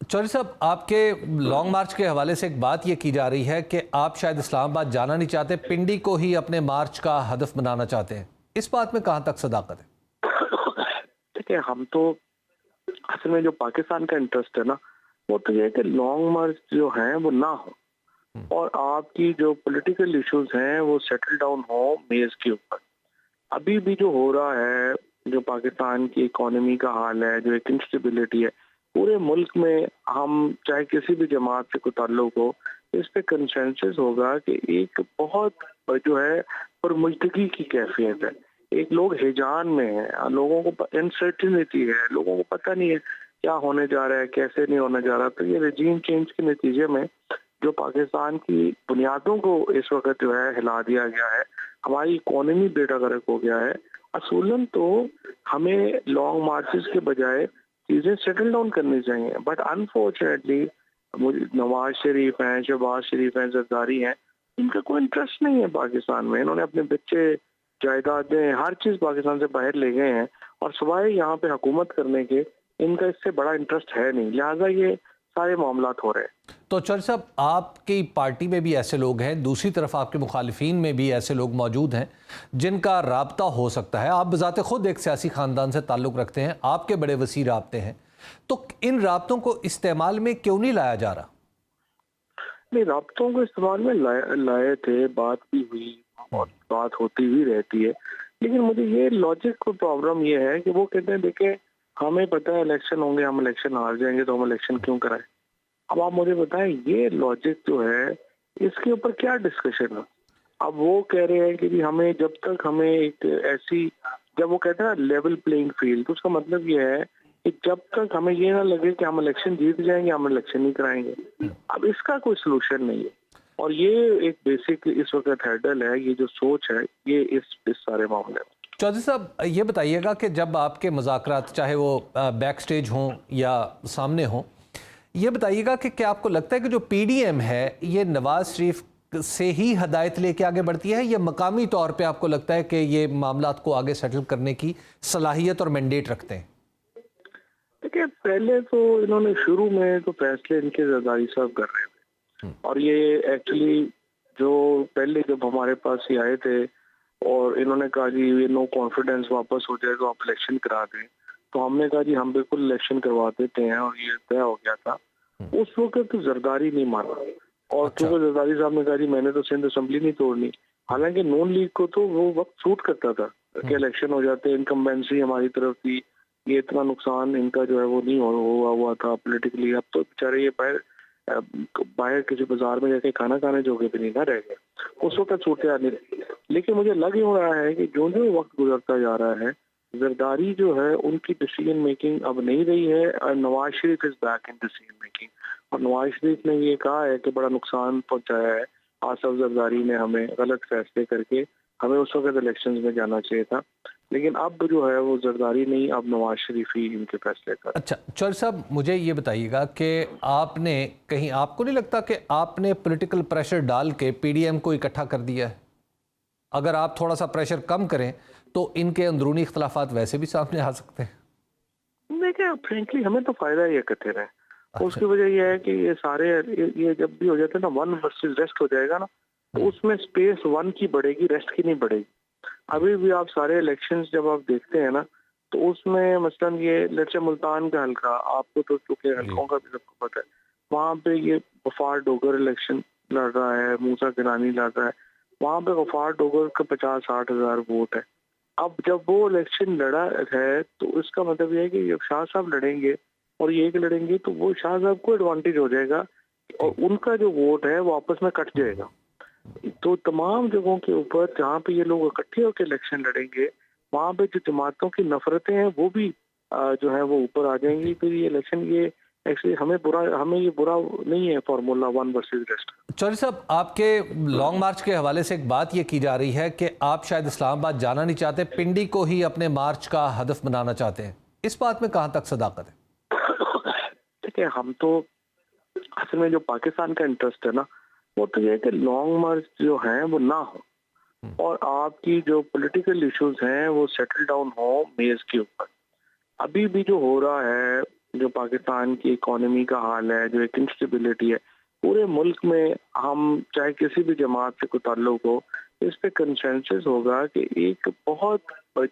चौधरी साहब, आपके लॉन्ग मार्च के हवाले से एक बात ये की जा रही है कि आप शायद इस्लामाबाद जाना नहीं चाहते, पिंडी को ही अपने मार्च का हदफ बनाना चाहते हैं। इस बात में कहाँ तक सदाकत है? देखिए, हम तो असल में जो पाकिस्तान का इंटरेस्ट है ना, वो तो ये है कि लॉन्ग मार्च जो है वो ना हो और आपकी जो पॉलिटिकल इश्यूज हैं वो सेटल डाउन हो मेज के ऊपर। अभी भी जो हो रहा है, जो पाकिस्तान की इकोनॉमी का हाल है, जो एक इंस्टेबिलिटी है पूरे मुल्क में, हम चाहे किसी भी जमात से कोई ताल्लुक हो, इस पे कंसेंसस होगा कि एक बहुत जो है पुरमुश्तगी की कैफियत है। एक लोग हिजान में है, लोगों को अनसर्टिनिटी है, लोगों को पता नहीं है क्या होने जा रहा है, कैसे नहीं होने जा रहा। तो ये रजीम चेंज के नतीजे में जो पाकिस्तान की बुनियादों को इस वक्त जो है हिला दिया गया है, हमारी इकोनॉमी बेड़ा गर्क हो गया है। असूलन तो हमें लॉन्ग मार्चेस के बजाय चीजें सेटल डाउन करनी चाहिए, बट अनफॉर्चुनेटली मुझे नवाज शरीफ हैं, शहबाज शरीफ हैं, जरदारी हैं, इनका कोई इंटरेस्ट नहीं है पाकिस्तान में। इन्होंने अपने बच्चे, जायदादें, हर चीज पाकिस्तान से बाहर ले गए हैं और सिवाय यहाँ पे हुकूमत करने के इनका इससे बड़ा इंटरेस्ट है नहीं, लिहाजा ये सारे मामलात हो रहे हैं। तो चौधरी साहब, आपकी पार्टी में भी ऐसे लोग हैं, दूसरी तरफ आपके मुखालिफिन में भी ऐसे लोग मौजूद हैं जिनका राब्ता हो सकता है। आप बजाते खुद एक सियासी ख़ानदान से ताल्लुक़ रखते हैं, आपके बड़े वसी राब्ते हैं, तो इन राब्तों को इस्तेमाल में क्यों नहीं लाया जा रहा? नहीं, राब्तों को इस्तेमाल में लाए थे, बात भी हुई और बात होती भी रहती है, लेकिन मुझे ये लॉजिक को प्रॉब्लम ये है कि वो कहते हैं देखे, हमें पता है इलेक्शन होंगे, हम इलेक्शन हार जाएंगे तो हम इलेक्शन क्यों कराएं। अब आप मुझे बताएं, ये लॉजिक जो है इसके ऊपर क्या डिस्कशन है। अब वो कह रहे हैं कि भी हमें जब तक हमें एक ऐसी, जब वो कहते हैं ना लेवल प्लेइंग फील्ड, तो उसका मतलब ये है कि जब तक हमें ये ना लगे कि हम इलेक्शन जीत जाएंगे, हम इलेक्शन नहीं कराएंगे। अब इसका कोई सोल्यूशन नहीं है और ये एक बेसिक इस वक्त हैडल है, ये जो सोच है ये इस सारे मामले में। चौधरी साहब, ये बताइएगा कि जब आपके मुज़ाकरात, चाहे वो बैक स्टेज हों या सामने हों, ये बताइएगा कि क्या आपको लगता है कि जो पीडीएम है ये नवाज शरीफ से ही हदायत लेके आगे बढ़ती है, या मकामी तौर पे आपको लगता है कि ये मामलात को आगे सेटल करने की सलाहियत और मैंडेट रखते हैं? देखिए, पहले तो इन्होंने शुरू में तो फैसले इनके जरदारी साहब कर रहे थे और ये एक्चुअली जो पहले जब हमारे पास ये आए थे और इन्होंने कहा जी ये नो कॉन्फिडेंस वापस हो जाए तो आप इलेक्शन करा दें, तो हमने कहा जी हम बिल्कुल इलेक्शन करवा देते हैं और ये तय हो गया था। उस वक्त तो जरदारी नहीं माना और अच्छा। क्योंकि जरदारी साहब ने कहा जी मैंने तो सिंध असेंबली नहीं तोड़नी, हालांकि नून लीग को तो वो वक्त सूट करता था कि इलेक्शन हो जाते, इनकम्बेंसी हमारी तरफ थी, ये इतना नुकसान इनका जो है वो नहीं हुआ था पॉलिटिकली। अब तो बेचारे ये बाहर किसी बाजार में जाके खाना खाने जोगे भी नहीं ना रह गए, उस वक्त सूरत नहीं रही। लेकिन मुझे लग यूं रहा है कि जो जो वक्त गुजरता जा रहा है, जरदारी जो है उनकी डिसीजन मेकिंग अब नहीं रही है और Nawaz Sharif is back in decision making. और नवाज शरीफ ने ये कहा है कि बड़ा नुकसान पहुंचाया है आसफ जरदारी ने हमें, गलत फैसले करके हमें उस वक्त इलेक्शन में जाना चाहिए था। लेकिन अब जो है वो जरदारी नहीं, अब नवाज शरीफ ही इनके फैसले कर। अच्छा चौधरी साहब, मुझे ये बताइएगा कि आपने कहीं, आपको नहीं लगता कि आपने पॉलिटिकल प्रेशर डाल के पीडीएम को इकट्ठा कर दिया है? अगर आप थोड़ा सा प्रेशर कम करें तो इनके अंदरूनी इख्तलाफात वैसे भी सामने आ सकते हैं। देखिए, फ्रेंकली हमें तो फायदा ही है इकट्ठे रहे। अच्छा। उसकी वजह यह है कि ये सारे ये जब भी हो जाते हैं ना, वन वर्सेस रेस्ट हो जाएगा ना, तो उसमें स्पेस वन की बढ़ेगी, रेस्ट की नहीं बढ़ेगी। अभी भी आप सारे इलेक्शंस जब आप देखते हैं ना, तो उसमें मसलन ये लेट्स से मुल्तान का हल्का, आपको तो चूंकि हल्कों का भी सबको पता है, वहाँ पे ये गफार डोगर इलेक्शन लड़ रहा है, मूसा गिलानी लड़ रहा है, वहाँ पे गफार डोगर का 50-60 हजार वोट है। अब जब वो इलेक्शन लड़ा है तो इसका मतलब ये है कि जब शाह साहब लड़ेंगे और ये एक लड़ेंगे तो वो शाह साहब को एडवांटेज हो जाएगा और उनका जो वोट है वो आपस में कट जाएगा। तो तमाम जगहों के ऊपर जहाँ पे ये लोग इकट्ठे होकर इलेक्शन लड़ेंगे, वहाँ पे जो जमातों की नफरतें हैं वो भी जो है वो ऊपर आ जाएंगी। तो ये इलेक्शन ये एक्चुअली हमें ये बुरा नहीं है formula one versus rest. Chaudhary साहब, आपके लॉन्ग मार्च के हवाले से एक बात ये की जा रही है कि आप शायद इस्लामाबाद जाना नहीं चाहते, पिंडी को ही अपने मार्च का हदफ बनाना चाहते हैं। इस बात में कहाँ तक सदाकत है? देखिए, हम तो असल में जो पाकिस्तान का इंटरेस्ट है ना, वो तो ये है कि लॉन्ग मार्च जो है वो ना हो और आपकी जो पॉलिटिकल इश्यूज हैं वो सेटल डाउन हो मेज के ऊपर। अभी भी जो हो रहा है, जो पाकिस्तान की इकोनॉमी का हाल है, जो एक इंस्टेबिलिटी है, पूरे मुल्क में हम चाहे किसी भी जमात से कोई ताल्लुक हो, इस पे कंसेंसस होगा कि एक बहुत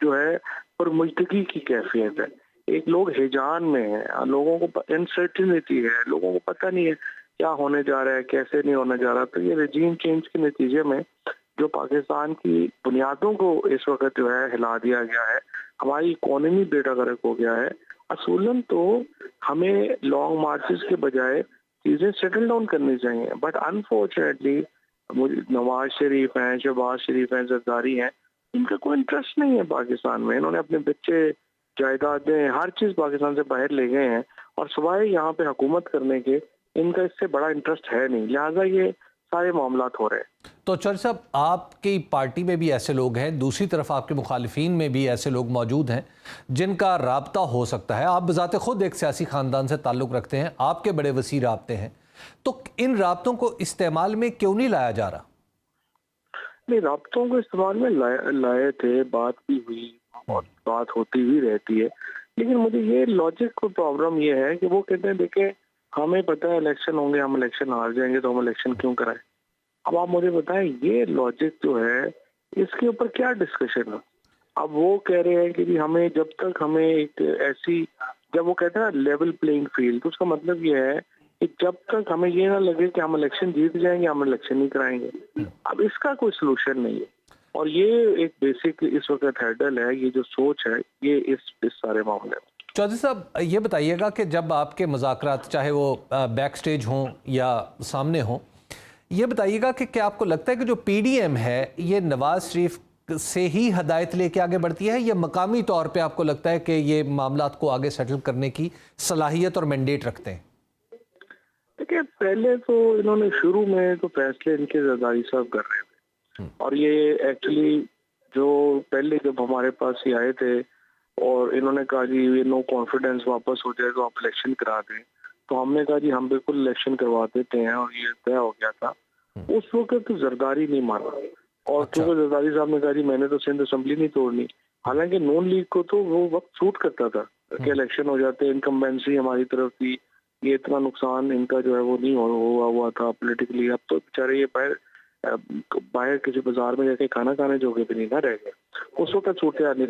जो है परमुश्तगी की कैफियत है। एक लोग हिजान में है, लोगों को अनसर्टेनिटी है, लोगों को पता नहीं है क्या होने जा रहा है, कैसे नहीं होने जा रहा। तो ये रजीम चेंज के नतीजे में जो पाकिस्तान की बुनियादों को इस वक्त जो है हिला दिया गया है, हमारी इकोनॉमी बेड़ा गर्क हो गया है। असूलन तो हमें लॉन्ग मार्चेस के बजाय चीजें सेटल डाउन करनी चाहिए, बट अनफॉर्चुनेटली नवाज शरीफ हैं, शहबाज शरीफ हैं, जरदारी हैं, इनका कोई इंटरेस्ट नहीं है पाकिस्तान में। इन्होंने अपने बच्चे, जायदादें, हर चीज पाकिस्तान से बाहर ले गए हैं और सिवाय यहाँ पे हुकूमत करने के इनका इससे बड़ा इंटरेस्ट है नहीं, लिहाजा ये सारे मामलात हो रहे हैं। तो चौधरी साहब, आपकी पार्टी में भी ऐसे लोग हैं, दूसरी तरफ आपके मुखालिफिन में भी ऐसे लोग मौजूद हैं जिनका राब्ता हो सकता है। आप बजाते खुद एक सियासी ख़ानदान से ताल्लुक़ रखते हैं, आपके बड़े वसी राब्ते हैं, तो इन राब्तों को इस्तेमाल में क्यों नहीं लाया जा रहा? नहीं, राब्तों को इस्तेमाल में लाए थे, बात भी हुई और बात होती ही रहती है, लेकिन मुझे ये लॉजिक को प्रॉब्लम ये है कि वो कहते हैं देखे हमें पता है इलेक्शन होंगे, हम इलेक्शन हार जाएंगे तो हम इलेक्शन क्यों कराएं। अब आप मुझे बताएं ये लॉजिक जो है इसके ऊपर क्या डिस्कशन है। अब वो कह रहे हैं कि हमें जब तक हमें एक ऐसी, जब वो कहते हैं ना लेवल प्लेइंग फील्ड, तो उसका मतलब ये है कि जब तक हमें ये ना लगे कि हम इलेक्शन जीत जाएंगे हम इलेक्शन नहीं कराएंगे। अब इसका कोई सोल्यूशन नहीं है और ये एक बेसिक इस वक्त हैडल है, ये जो सोच है ये इस सारे मामले में। चौधरी साहब, ये बताइएगा कि जब आपके मुज़ाकरात चाहे वो बैक स्टेज हों या सामने हों, ये बताइएगा कि क्या आपको लगता है कि जो PDM है ये नवाज शरीफ से ही हदायत लेके आगे बढ़ती है या मकामी तौर पे आपको लगता है कि ये मामलात को आगे सेटल करने की सलाहियत और मैंडेट रखते हैं? देखिए, पहले तो इन्होंने शुरू में तो फैसले इनके जरदारी साहब कर रहे थे और ये एक्चुअली जो पहले जब हमारे पास ही आए थे और इन्होंने कहा जी ये नो कॉन्फिडेंस वापस हो जाए तो आप इलेक्शन करा दें, तो हमने कहा जी हम बिल्कुल इलेक्शन करवा देते हैं और ये तय हो गया था। उस वक्त तो जरदारी नहीं माना और क्योंकि जरदारी साहब ने कहा जी मैंने तो सिंध असेंबली नहीं तोड़नी, हालांकि नून लीग को तो वो वक्त सूट करता था कि इलेक्शन हो जाते, इनकम्बेंसी हमारी तरफ थी, ये इतना नुकसान इनका जो है वो नहीं हुआ था पॉलिटिकली। अब तो बेचारे ये बाहर किसी बाजार में जाके खाना खाने जोगे भी नहीं ना रह गए, उस वक्त छूटे आने।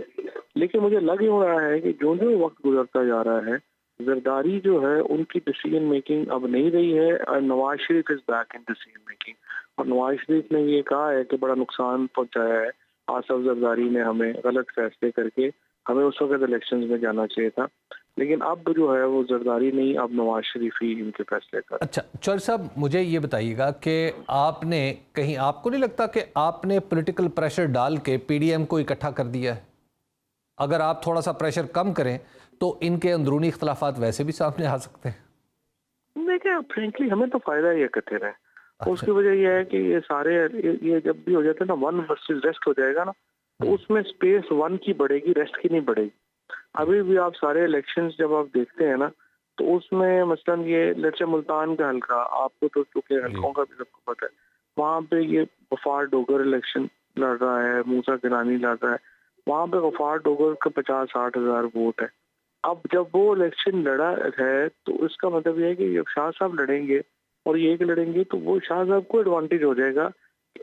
लेकिन मुझे लग यूं रहा है कि जो जो वक्त गुजरता जा रहा है, जरदारी जो है उनकी डिसीजन मेकिंग अब नहीं रही है और Nawaz Sharif is back in decision making. और नवाज शरीफ ने ये कहा है कि बड़ा नुकसान पहुंचाया है आसफ जरदारी ने हमें, गलत फैसले करके हमें उस वक्त इलेक्शंस में जाना चाहिए था, लेकिन अब जो है वो जरदारी नहीं, अब नवाज शरीफ ही इनके फैसले कर। अच्छा चौधरी साहब, मुझे ये बताइएगा कि आपने कहीं, आपको नहीं लगता कि आपने पॉलिटिकल प्रेशर डाल के PDM को इकट्ठा कर दिया है? अगर आप थोड़ा सा प्रेशर कम करें तो इनके अंदरूनी इख्तलाफात वैसे भी सामने आ सकते हैं। देखिए, फ्रेंकली हमें तो फायदा ही इकट्ठे रहे। उसकी वजह यह है कि ये सारे ये जब भी हो जाते हैं ना, वन वर्सेस रेस्ट हो जाएगा ना, तो उसमें स्पेस वन की बढ़ेगी, रेस्ट की नहीं बढ़ेगी। अभी भी आप सारे इलेक्शंस जब आप देखते हैं ना, तो उसमें मसलन ये लेट्स से मुल्तान का हल्का, आपको तो चूंकि हल्कों का भी सबको पता है, वहाँ पे ये गफार डोगर इलेक्शन लड़ रहा है, मूसा गिलानी लड़ रहा है, वहाँ पे गफार डोगर का 50-60 हज़ार वोट है। अब जब वो इलेक्शन लड़ा है तो इसका मतलब ये है कि जब शाह साहब लड़ेंगे और ये एक लड़ेंगे तो वो शाह साहब को एडवांटेज हो जाएगा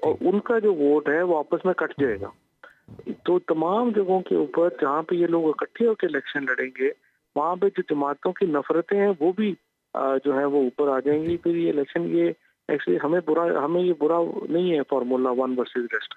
और उनका जो वोट है वो आपस में कट जाएगा। तो तमाम जगहों के ऊपर जहाँ पे ये लोग इकट्ठे होकर इलेक्शन लड़ेंगे, वहाँ पे जो जमातों की नफरतें हैं वो भी जो है वो ऊपर आ जाएंगी। फिर ये इलेक्शन ये एक्चुअली हमें ये बुरा नहीं है फॉर्मूला वन वर्सेस रेस्ट।